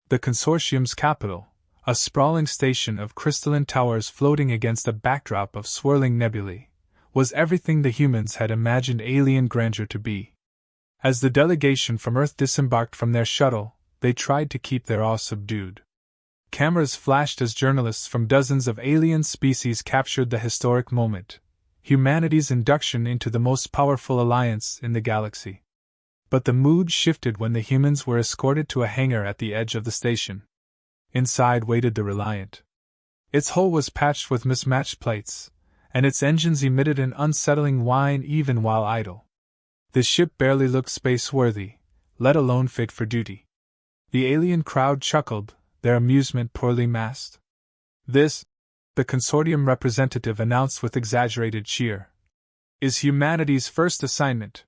The consortium's capital, a sprawling station of crystalline towers floating against a backdrop of swirling nebulae, was everything the humans had imagined alien grandeur to be. As the delegation from Earth disembarked from their shuttle, they tried to keep their awe subdued. Cameras flashed as journalists from dozens of alien species captured the historic moment, humanity's induction into the most powerful alliance in the galaxy. But the mood shifted when the humans were escorted to a hangar at the edge of the station. Inside waited the Reliant. Its hull was patched with mismatched plates, and its engines emitted an unsettling whine even while idle. The ship barely looked space-worthy, let alone fit for duty. The alien crowd chuckled, their amusement poorly masked. "This," the consortium representative announced with exaggerated cheer, "is humanity's first assignment.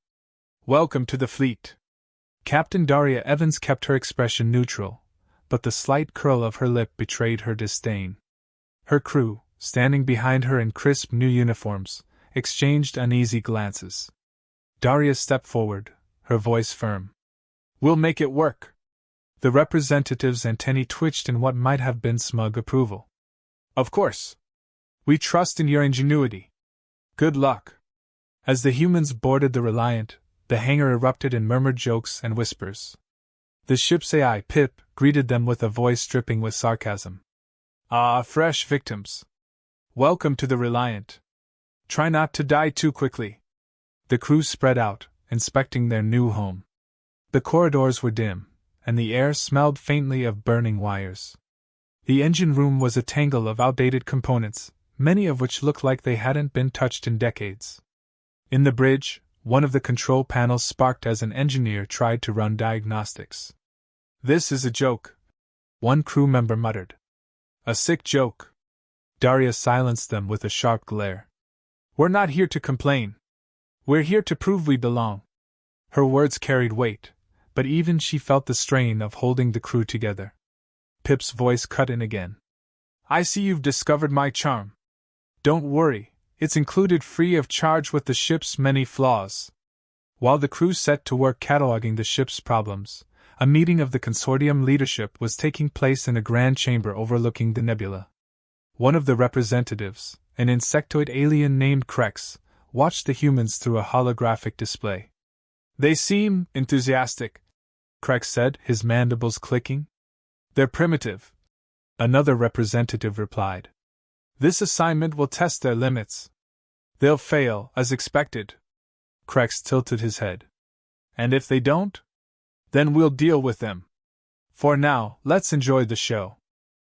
Welcome to the fleet." Captain Daria Evans kept her expression neutral, but the slight curl of her lip betrayed her disdain. Her crew, standing behind her in crisp new uniforms, exchanged uneasy glances. Daria stepped forward, her voice firm. "We'll make it work." The representative's antennae twitched in what might have been smug approval. "Of course. We trust in your ingenuity. Good luck." As the humans boarded the Reliant, the hangar erupted in murmured jokes and whispers. The ship's AI, Pip, greeted them with a voice dripping with sarcasm. "Ah, fresh victims. Welcome to the Reliant. Try not to die too quickly." The crew spread out, inspecting their new home. The corridors were dim, and the air smelled faintly of burning wires. The engine room was a tangle of outdated components, many of which looked like they hadn't been touched in decades. In the bridge, one of the control panels sparked as an engineer tried to run diagnostics. "This is a joke," one crew member muttered. "A sick joke." Daria silenced them with a sharp glare. "We're not here to complain. We're here to prove we belong." Her words carried weight, but even she felt the strain of holding the crew together. Pip's voice cut in again. "I see you've discovered my charm. Don't worry, it's included free of charge with the ship's many flaws." While the crew set to work cataloging the ship's problems, a meeting of the consortium leadership was taking place in a grand chamber overlooking the nebula. One of the representatives, an insectoid alien named Krex, watched the humans through a holographic display. "They seem enthusiastic," Krex said, his mandibles clicking. "They're primitive," another representative replied. "This assignment will test their limits. They'll fail, as expected." Krex tilted his head. "And if they don't? Then we'll deal with them. For now, let's enjoy the show."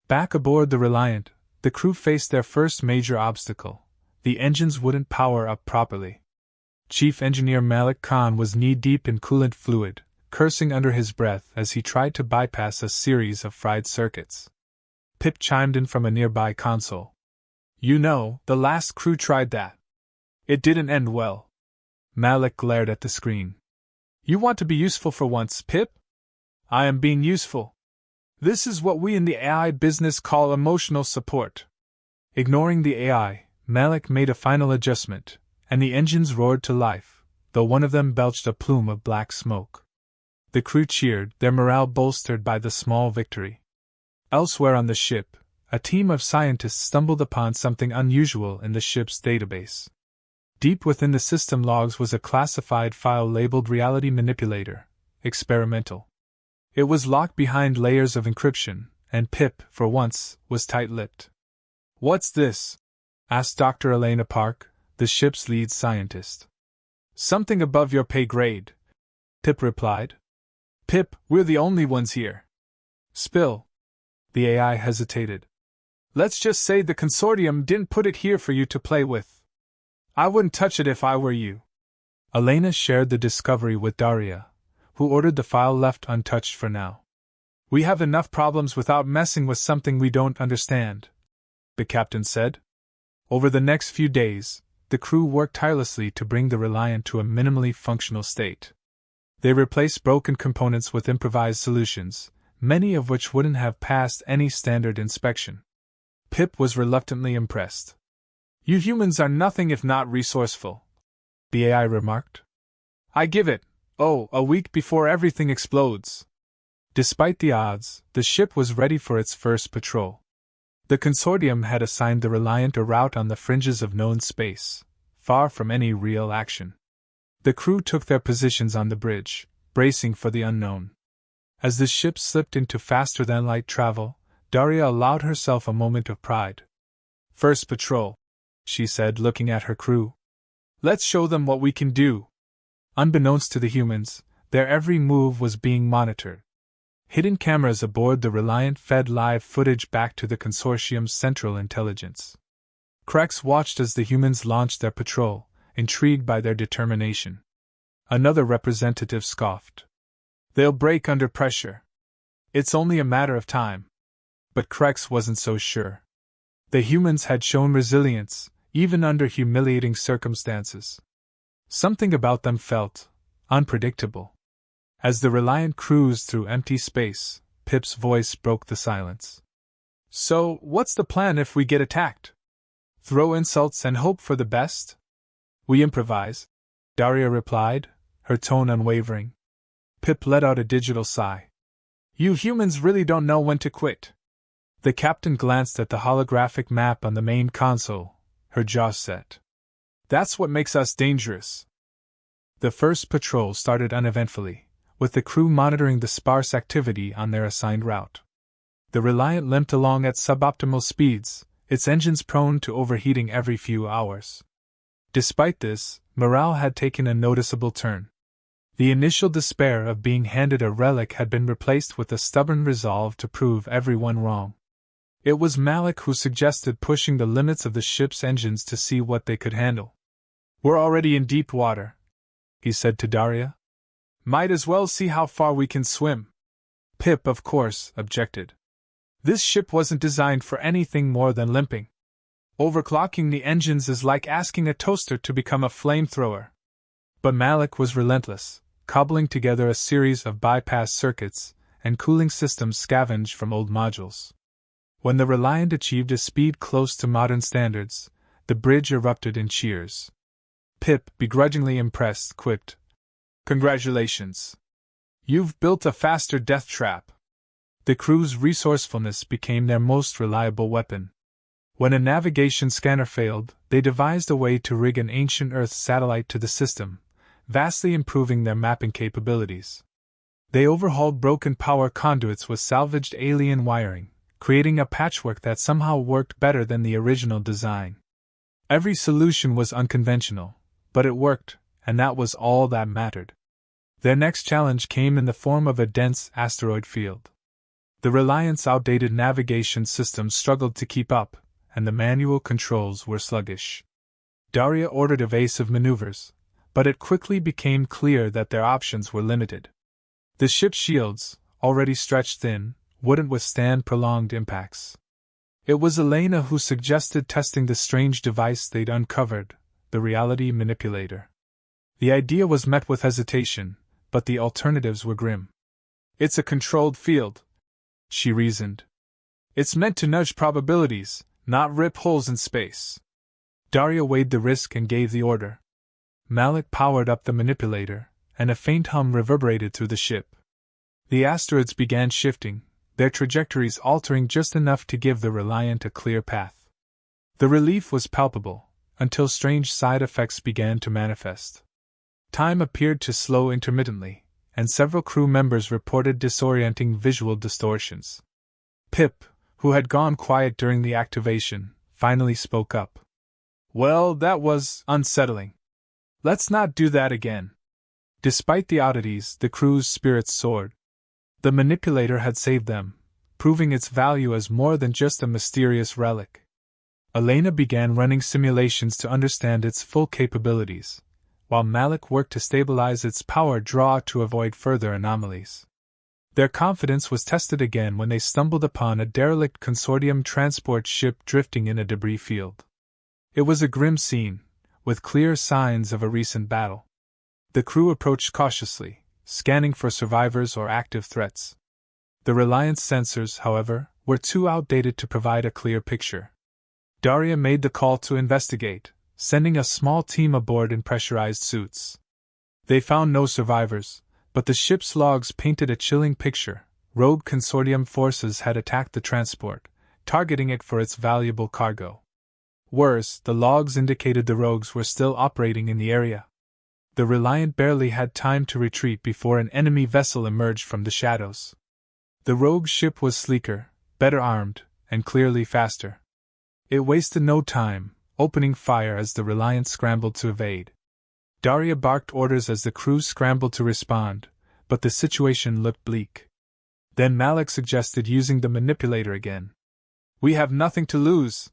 Back aboard the Reliant, the crew faced their first major obstacle. The engines wouldn't power up properly. Chief Engineer Malik Khan was knee-deep in coolant fluid, cursing under his breath as he tried to bypass a series of fried circuits. Pip chimed in from a nearby console. "You know, the last crew tried that. It didn't end well." Malik glared at the screen. "You want to be useful for once, Pip?" "I am being useful. This is what we in the AI business call emotional support." Ignoring the AI, Malik made a final adjustment, and the engines roared to life, though one of them belched a plume of black smoke. The crew cheered, their morale bolstered by the small victory. Elsewhere on the ship, a team of scientists stumbled upon something unusual in the ship's database. Deep within the system logs was a classified file labeled Reality Manipulator, Experimental. It was locked behind layers of encryption, and Pip, for once, was tight-lipped. "What's this?" asked Dr. Elena Park, the ship's lead scientist. "Something above your pay grade," Pip replied. "Pip, we're the only ones here." "Spill." The AI hesitated. "Let's just say the consortium didn't put it here for you to play with. I wouldn't touch it if I were you." Elena shared the discovery with Daria, who ordered the file left untouched for now. "We have enough problems without messing with something we don't understand," the captain said. Over the next few days, the crew worked tirelessly to bring the Reliant to a minimally functional state. They replaced broken components with improvised solutions, many of which wouldn't have passed any standard inspection. Pip was reluctantly impressed. "You humans are nothing if not resourceful," the AI remarked. "I give it, a week before everything explodes." Despite the odds, the ship was ready for its first patrol. The consortium had assigned the Reliant a route on the fringes of known space, far from any real action. The crew took their positions on the bridge, bracing for the unknown. As the ship slipped into faster-than-light travel, Daria allowed herself a moment of pride. "First patrol," she said, looking at her crew. "Let's show them what we can do." Unbeknownst to the humans, their every move was being monitored. Hidden cameras aboard the Reliant fed live footage back to the consortium's central intelligence. Krex watched as the humans launched their patrol, intrigued by their determination. Another representative scoffed. "They'll break under pressure. It's only a matter of time." But Krex wasn't so sure. The humans had shown resilience, even under humiliating circumstances. Something about them felt unpredictable. As the Reliant cruised through empty space, Pip's voice broke the silence. "So, what's the plan if we get attacked? Throw insults and hope for the best?" "We improvise," Daria replied, her tone unwavering. Pip let out a digital sigh. "You humans really don't know when to quit." The captain glanced at the holographic map on the main console, her jaw set. "That's what makes us dangerous." The first patrol started uneventfully, with the crew monitoring the sparse activity on their assigned route. The Reliant limped along at suboptimal speeds, its engines prone to overheating every few hours. Despite this, morale had taken a noticeable turn. The initial despair of being handed a relic had been replaced with a stubborn resolve to prove everyone wrong. It was Malik who suggested pushing the limits of the ship's engines to see what they could handle. "We're already in deep water," he said to Daria. "Might as well see how far we can swim." Pip, of course, objected. This ship wasn't designed for anything more than limping. Overclocking the engines is like asking a toaster to become a flamethrower. But Malik was relentless, cobbling together a series of bypass circuits and cooling systems scavenged from old modules. When the Reliant achieved a speed close to modern standards, the bridge erupted in cheers. Pip, begrudgingly impressed, quipped, "Congratulations! You've built a faster death trap." The crew's resourcefulness became their most reliable weapon. When a navigation scanner failed, they devised a way to rig an ancient Earth satellite to the system, vastly improving their mapping capabilities. They overhauled broken power conduits with salvaged alien wiring, creating a patchwork that somehow worked better than the original design. Every solution was unconventional, but it worked, and that was all that mattered. Their next challenge came in the form of a dense asteroid field. The Reliant's outdated navigation systems struggled to keep up, and the manual controls were sluggish. Daria ordered evasive maneuvers, but it quickly became clear that their options were limited. The ship's shields, already stretched thin, wouldn't withstand prolonged impacts. It was Elena who suggested testing the strange device they'd uncovered, the reality manipulator. The idea was met with hesitation, but the alternatives were grim. "It's a controlled field," she reasoned. "It's meant to nudge probabilities, not rip holes in space." Daria weighed the risk and gave the order. Malik powered up the manipulator, and a faint hum reverberated through the ship. The asteroids began shifting, their trajectories altering just enough to give the Reliant a clear path. The relief was palpable, until strange side effects began to manifest. Time appeared to slow intermittently, and several crew members reported disorienting visual distortions. Pip, who had gone quiet during the activation, finally spoke up. "Well, that was unsettling. Let's not do that again." Despite the oddities, the crew's spirits soared. The manipulator had saved them, proving its value as more than just a mysterious relic. Elena began running simulations to understand its full capabilities, while Malik worked to stabilize its power draw to avoid further anomalies. Their confidence was tested again when they stumbled upon a derelict consortium transport ship drifting in a debris field. It was a grim scene, with clear signs of a recent battle. The crew approached cautiously, scanning for survivors or active threats. The Reliant's sensors, however, were too outdated to provide a clear picture. Daria made the call to investigate, sending a small team aboard in pressurized suits. They found no survivors, but the ship's logs painted a chilling picture, Rogue Consortium forces had attacked the transport, targeting it for its valuable cargo. Worse, the logs indicated the rogues were still operating in the area. The Reliant barely had time to retreat before an enemy vessel emerged from the shadows. The rogue ship was sleeker, better armed, and clearly faster. It wasted no time, opening fire as the Reliant scrambled to evade. Daria barked orders as the crew scrambled to respond, but the situation looked bleak. Then Malik suggested using the manipulator again. "We have nothing to lose,"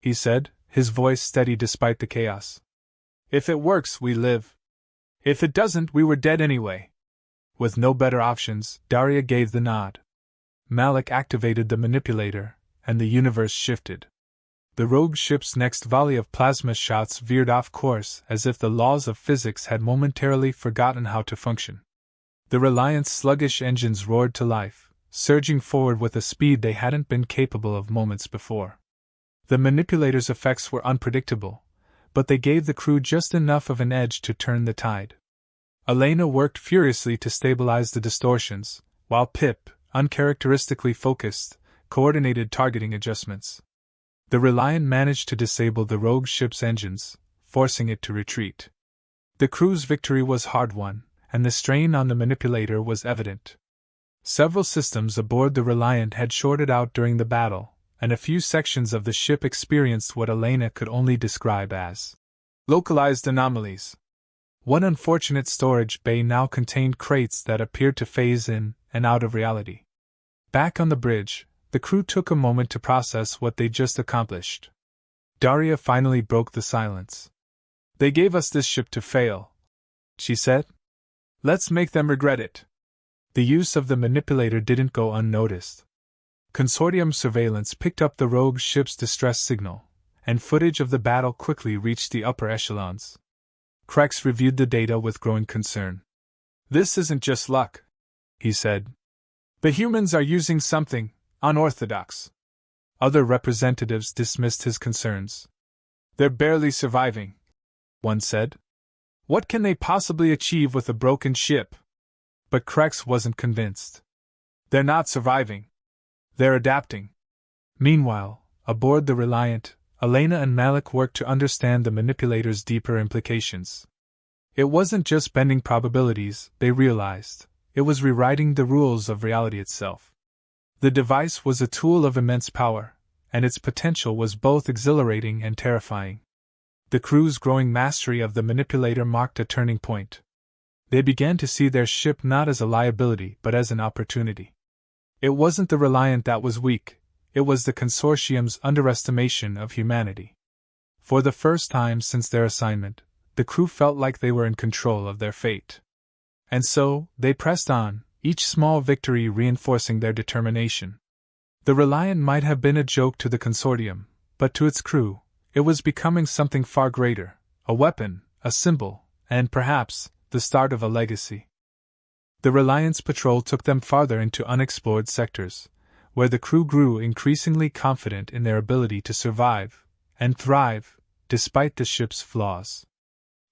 he said, his voice steady despite the chaos. "If it works, we live. If it doesn't, we were dead anyway." With no better options, Daria gave the nod. Malik activated the manipulator, and the universe shifted. The rogue ship's next volley of plasma shots veered off course as if the laws of physics had momentarily forgotten how to function. The Reliant's sluggish engines roared to life, surging forward with a speed they hadn't been capable of moments before. The manipulator's effects were unpredictable, but they gave the crew just enough of an edge to turn the tide. Elena worked furiously to stabilize the distortions, while Pip, uncharacteristically focused, coordinated targeting adjustments. The Reliant managed to disable the rogue ship's engines, forcing it to retreat. The crew's victory was hard-won, and the strain on the manipulator was evident. Several systems aboard the Reliant had shorted out during the battle, and a few sections of the ship experienced what Elena could only describe as localized anomalies. One unfortunate storage bay now contained crates that appeared to phase in and out of reality. Back on the bridge, the crew took a moment to process what they'd just accomplished. Daria finally broke the silence. "They gave us this ship to fail," she said. "Let's make them regret it." The use of the manipulator didn't go unnoticed. Consortium surveillance picked up the rogue ship's distress signal, and footage of the battle quickly reached the upper echelons. Krex reviewed the data with growing concern. "This isn't just luck," he said. "The humans are using something unorthodox." Other representatives dismissed his concerns. "They're barely surviving," one said. "What can they possibly achieve with a broken ship?" But Krex wasn't convinced. "They're not surviving. They're adapting." Meanwhile, aboard the Reliant, Elena and Malik worked to understand the manipulator's deeper implications. It wasn't just bending probabilities, they realized. It was rewriting the rules of reality itself. The device was a tool of immense power, and its potential was both exhilarating and terrifying. The crew's growing mastery of the manipulator marked a turning point. They began to see their ship not as a liability but as an opportunity. It wasn't the Reliant that was weak, it was the Consortium's underestimation of humanity. For the first time since their assignment, the crew felt like they were in control of their fate. And so, they pressed on, each small victory reinforcing their determination. The Reliant might have been a joke to the Consortium, but to its crew, it was becoming something far greater, a weapon, a symbol, and perhaps, the start of a legacy. The Reliant's patrol took them farther into unexplored sectors, where the crew grew increasingly confident in their ability to survive and thrive, despite the ship's flaws.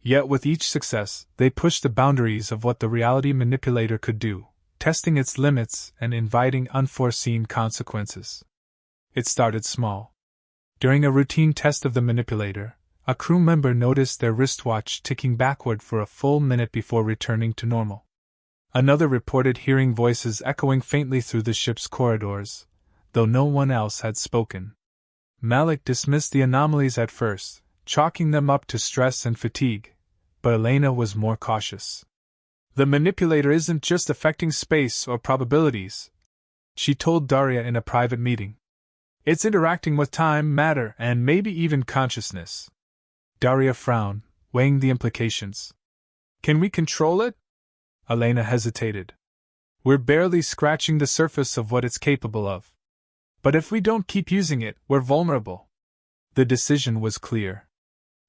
Yet with each success, they pushed the boundaries of what the reality manipulator could do, testing its limits and inviting unforeseen consequences. It started small. During a routine test of the manipulator, a crew member noticed their wristwatch ticking backward for a full minute before returning to normal. Another reported hearing voices echoing faintly through the ship's corridors, though no one else had spoken. Malik dismissed the anomalies at first, chalking them up to stress and fatigue, but Elena was more cautious. "The manipulator isn't just affecting space or probabilities," she told Daria in a private meeting. "It's interacting with time, matter, and maybe even consciousness." Daria frowned, weighing the implications. "Can we control it?" Elena hesitated. "We're barely scratching the surface of what it's capable of. But if we don't keep using it, we're vulnerable." The decision was clear.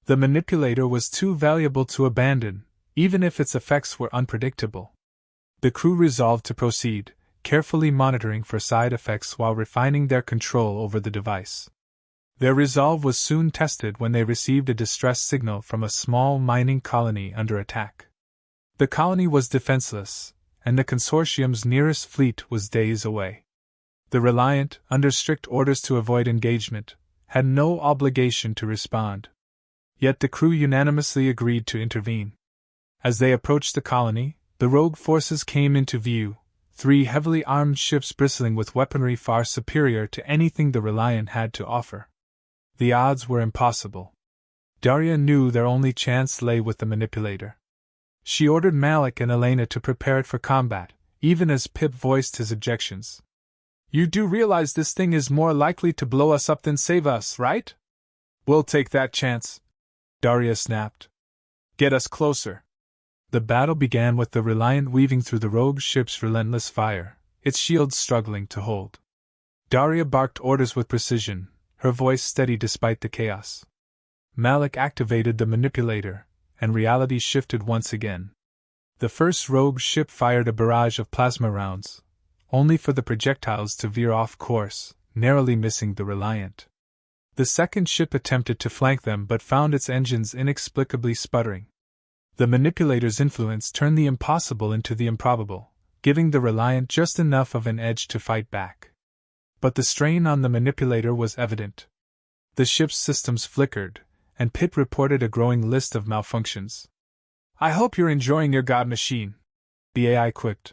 The manipulator was too valuable to abandon, even if its effects were unpredictable. The crew resolved to proceed, carefully monitoring for side effects while refining their control over the device. Their resolve was soon tested when they received a distress signal from a small mining colony under attack. The colony was defenseless, and the consortium's nearest fleet was days away. The Reliant, under strict orders to avoid engagement, had no obligation to respond. Yet the crew unanimously agreed to intervene. As they approached the colony, the rogue forces came into view, 3 heavily armed ships bristling with weaponry far superior to anything the Reliant had to offer. The odds were impossible. Daria knew their only chance lay with the manipulator. She ordered Malik and Elena to prepare it for combat, even as Pip voiced his objections. "You do realize this thing is more likely to blow us up than save us, right?" "We'll take that chance," Daria snapped. "Get us closer." The battle began with the Reliant weaving through the rogue ship's relentless fire, its shields struggling to hold. Daria barked orders with precision, her voice steady despite the chaos. Malik activated the manipulator, and reality shifted once again. The first rogue ship fired a barrage of plasma rounds, only for the projectiles to veer off course, narrowly missing the Reliant. The second ship attempted to flank them but found its engines inexplicably sputtering. The manipulator's influence turned the impossible into the improbable, giving the Reliant just enough of an edge to fight back. But the strain on the manipulator was evident. The ship's systems flickered, and Pitt reported a growing list of malfunctions. "I hope you're enjoying your god machine," the AI quipped.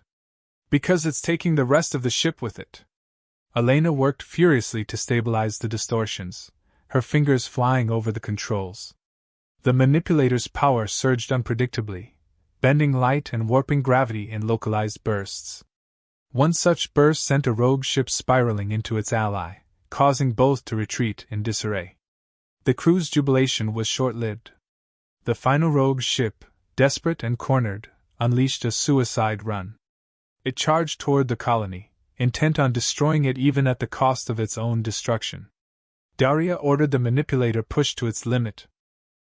"Because it's taking the rest of the ship with it." Elena worked furiously to stabilize the distortions, her fingers flying over the controls. The manipulator's power surged unpredictably, bending light and warping gravity in localized bursts. One such burst sent a rogue ship spiraling into its ally, causing both to retreat in disarray. The crew's jubilation was short-lived. The final rogue ship, desperate and cornered, unleashed a suicide run. It charged toward the colony, intent on destroying it even at the cost of its own destruction. Daria ordered the manipulator pushed to its limit.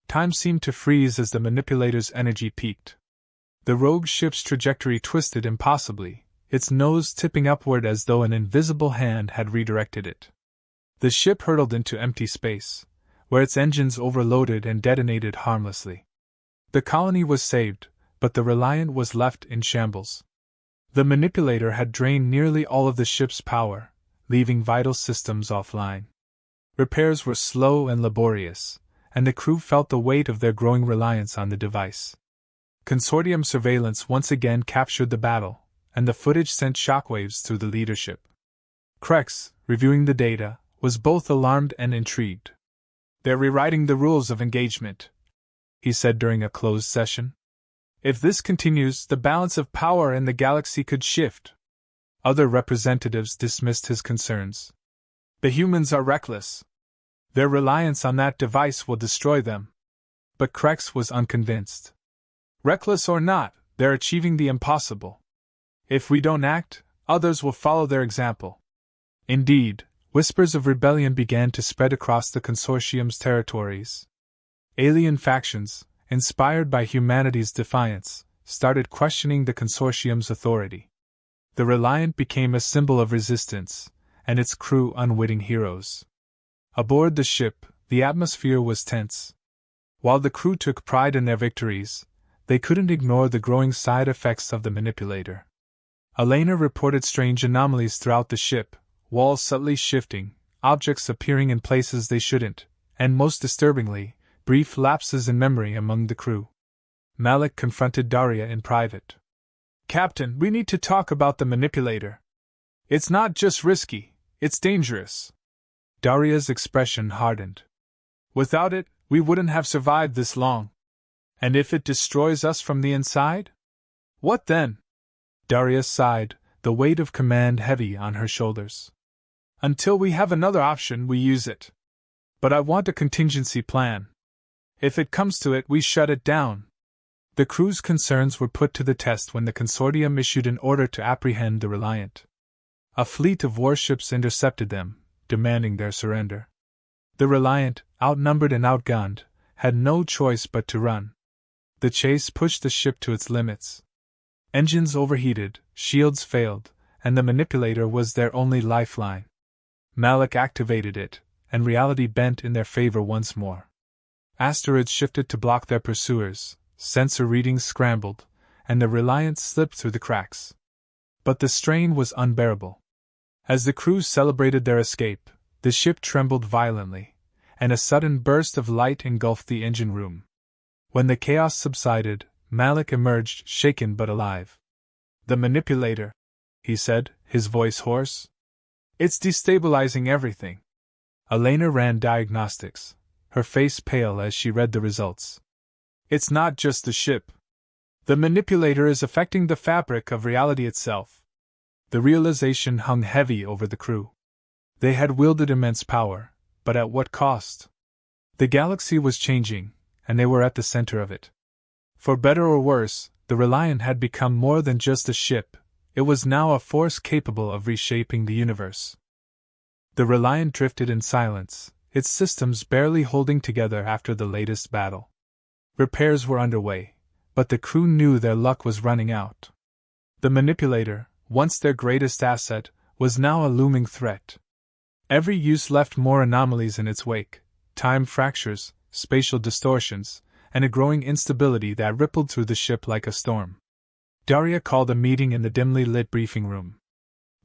Time seemed to freeze as the manipulator's energy peaked. The rogue ship's trajectory twisted impossibly, its nose tipping upward as though an invisible hand had redirected it. The ship hurtled into empty space, where its engines overloaded and detonated harmlessly. The colony was saved, but the Reliant was left in shambles. The manipulator had drained nearly all of the ship's power, leaving vital systems offline. Repairs were slow and laborious, and the crew felt the weight of their growing reliance on the device. Consortium surveillance once again captured the battle, and the footage sent shockwaves through the leadership. Krex, reviewing the data, was both alarmed and intrigued. "They're rewriting the rules of engagement," he said during a closed session. "If this continues, the balance of power in the galaxy could shift." Other representatives dismissed his concerns. "The humans are reckless. Their reliance on that device will destroy them." But Krex was unconvinced. "Reckless or not, they're achieving the impossible. If we don't act, others will follow their example." Indeed, whispers of rebellion began to spread across the consortium's territories. Alien factions, inspired by humanity's defiance, started questioning the consortium's authority. The Reliant became a symbol of resistance, and its crew unwitting heroes. Aboard the ship, the atmosphere was tense. While the crew took pride in their victories, they couldn't ignore the growing side effects of the manipulator. Elena reported strange anomalies throughout the ship, walls subtly shifting, objects appearing in places they shouldn't, and most disturbingly, brief lapses in memory among the crew. Malik confronted Daria in private. "Captain, we need to talk about the manipulator. It's not just risky, it's dangerous." Daria's expression hardened. "Without it, we wouldn't have survived this long. And if it destroys us from the inside? What then?" Daria sighed, the weight of command heavy on her shoulders. "Until we have another option, we use it. But I want a contingency plan. If it comes to it, we shut it down." The crew's concerns were put to the test when the consortium issued an order to apprehend the Reliant. A fleet of warships intercepted them, demanding their surrender. The Reliant, outnumbered and outgunned, had no choice but to run. The chase pushed the ship to its limits. Engines overheated, shields failed, and the manipulator was their only lifeline. Malik activated it, and reality bent in their favor once more. Asteroids shifted to block their pursuers, sensor readings scrambled, and the Reliant slipped through the cracks. But the strain was unbearable. As the crew celebrated their escape, the ship trembled violently, and a sudden burst of light engulfed the engine room. When the chaos subsided, Malik emerged, shaken but alive. "The manipulator," he said, his voice hoarse. "It's destabilizing everything." Elena ran diagnostics, her face pale as she read the results. "It's not just the ship. The manipulator is affecting the fabric of reality itself." The realization hung heavy over the crew. They had wielded immense power, but at what cost? The galaxy was changing, and they were at the center of it. For better or worse, the Reliant had become more than just a ship. It was now a force capable of reshaping the universe. The Reliant drifted in silence, its systems barely holding together after the latest battle. Repairs were underway, but the crew knew their luck was running out. The manipulator, once their greatest asset, was now a looming threat. Every use left more anomalies in its wake: time fractures, spatial distortions, and a growing instability that rippled through the ship like a storm. Daria called a meeting in the dimly lit briefing room.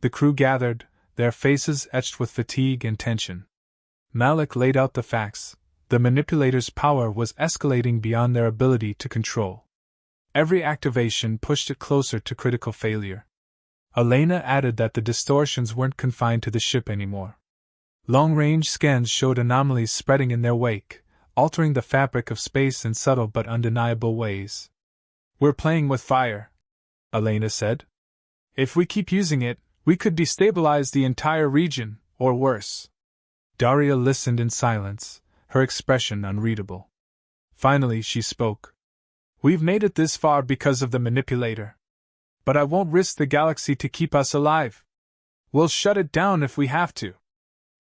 The crew gathered, their faces etched with fatigue and tension. Malik laid out the facts. The manipulator's power was escalating beyond their ability to control. Every activation pushed it closer to critical failure. Elena added that the distortions weren't confined to the ship anymore. Long-range scans showed anomalies spreading in their wake, altering the fabric of space in subtle but undeniable ways. "We're playing with fire," Elena said. "If we keep using it, we could destabilize the entire region, or worse." Daria listened in silence, her expression unreadable. Finally she spoke. "We've made it this far because of the manipulator. But I won't risk the galaxy to keep us alive. We'll shut it down if we have to."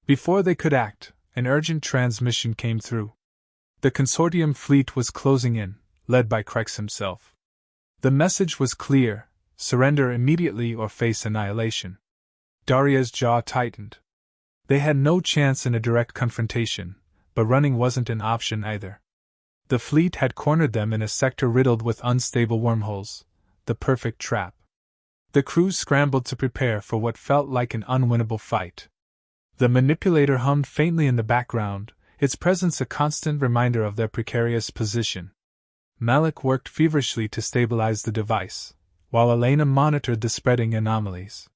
Before they could act, an urgent transmission came through. The consortium fleet was closing in, led by Krex himself. The message was clear: surrender immediately or face annihilation. Daria's jaw tightened. They had no chance in a direct confrontation, but running wasn't an option either. The fleet had cornered them in a sector riddled with unstable wormholes, the perfect trap. The crew scrambled to prepare for what felt like an unwinnable fight. The manipulator hummed faintly in the background, its presence a constant reminder of their precarious position. Malik worked feverishly to stabilize the device, while Elena monitored the spreading anomalies.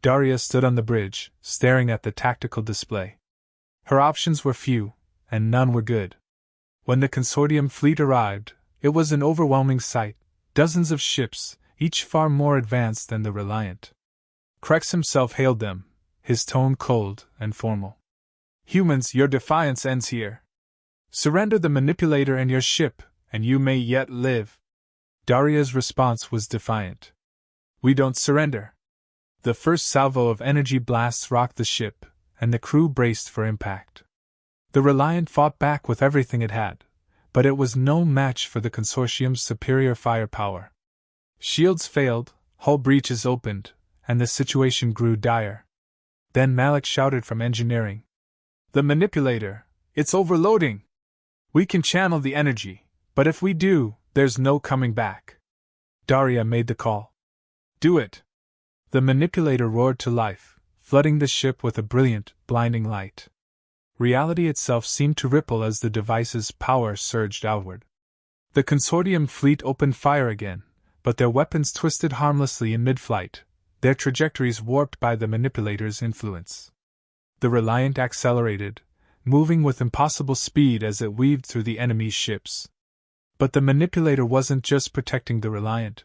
Daria stood on the bridge, staring at the tactical display. Her options were few, and none were good. When the consortium fleet arrived, it was an overwhelming sight: dozens of ships, each far more advanced than the Reliant. Krex himself hailed them, his tone cold and formal. "Humans, your defiance ends here. Surrender the manipulator and your ship, and you may yet live." Daria's response was defiant. "We don't surrender." The first salvo of energy blasts rocked the ship, and the crew braced for impact. The Reliant fought back with everything it had, but it was no match for the consortium's superior firepower. Shields failed, hull breaches opened, and the situation grew dire. Then Malik shouted from engineering. "The manipulator, it's overloading! We can channel the energy, but if we do, there's no coming back." Daria made the call. "Do it!" The manipulator roared to life, flooding the ship with a brilliant, blinding light. Reality itself seemed to ripple as the device's power surged outward. The consortium fleet opened fire again, but their weapons twisted harmlessly in mid-flight, their trajectories warped by the manipulator's influence. The Reliant accelerated, moving with impossible speed as it weaved through the enemy's ships. But the manipulator wasn't just protecting the Reliant.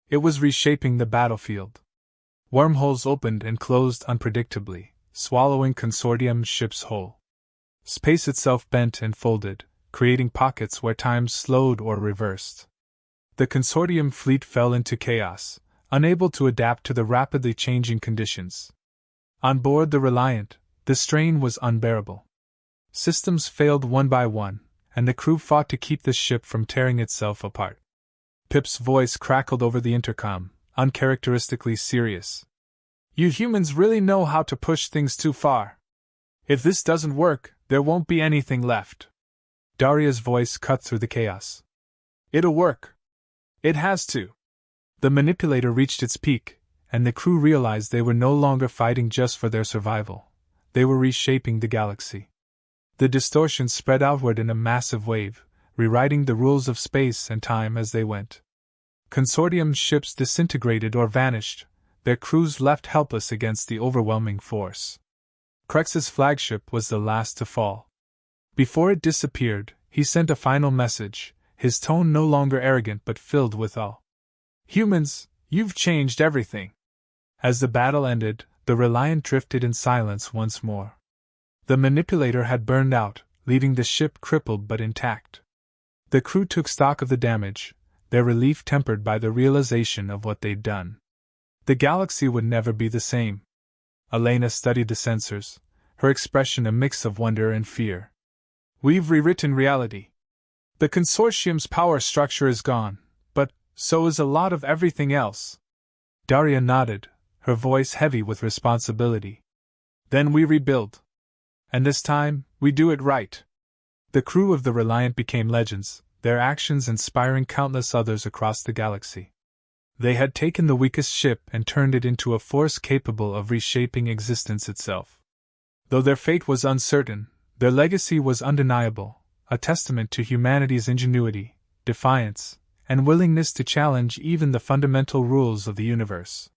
It was reshaping the battlefield. Wormholes opened and closed unpredictably, swallowing consortium ships whole. Space itself bent and folded, creating pockets where time slowed or reversed. The consortium fleet fell into chaos, unable to adapt to the rapidly changing conditions. On board the Reliant, the strain was unbearable. Systems failed one by one, and the crew fought to keep the ship from tearing itself apart. Pip's voice crackled over the intercom, uncharacteristically serious. "You humans really know how to push things too far. If this doesn't work, there won't be anything left." Daria's voice cut through the chaos. "It'll work. It has to. The manipulator reached its peak, and the crew realized they were no longer fighting just for their survival. They were reshaping the galaxy. The distortions spread outward in a massive wave, rewriting the rules of space and time as they went. Consortium ships disintegrated or vanished, their crews left helpless against the overwhelming force. Krex's flagship was the last to fall. Before it disappeared, he sent a final message, his tone no longer arrogant but filled with awe. "Humans, you've changed everything." As the battle ended, the Reliant drifted in silence once more. The manipulator had burned out, leaving the ship crippled but intact. The crew took stock of the damage, their relief tempered by the realization of what they'd done. The galaxy would never be the same. Elena studied the sensors, her expression a mix of wonder and fear. "We've rewritten reality. The consortium's power structure is gone, but so is a lot of everything else." Daria nodded, her voice heavy with responsibility. "Then we rebuild. And this time, we do it right." The crew of the Reliant became legends, their actions inspiring countless others across the galaxy. They had taken the weakest ship and turned it into a force capable of reshaping existence itself. Though their fate was uncertain, their legacy was undeniable, a testament to humanity's ingenuity, defiance, and willingness to challenge even the fundamental rules of the universe.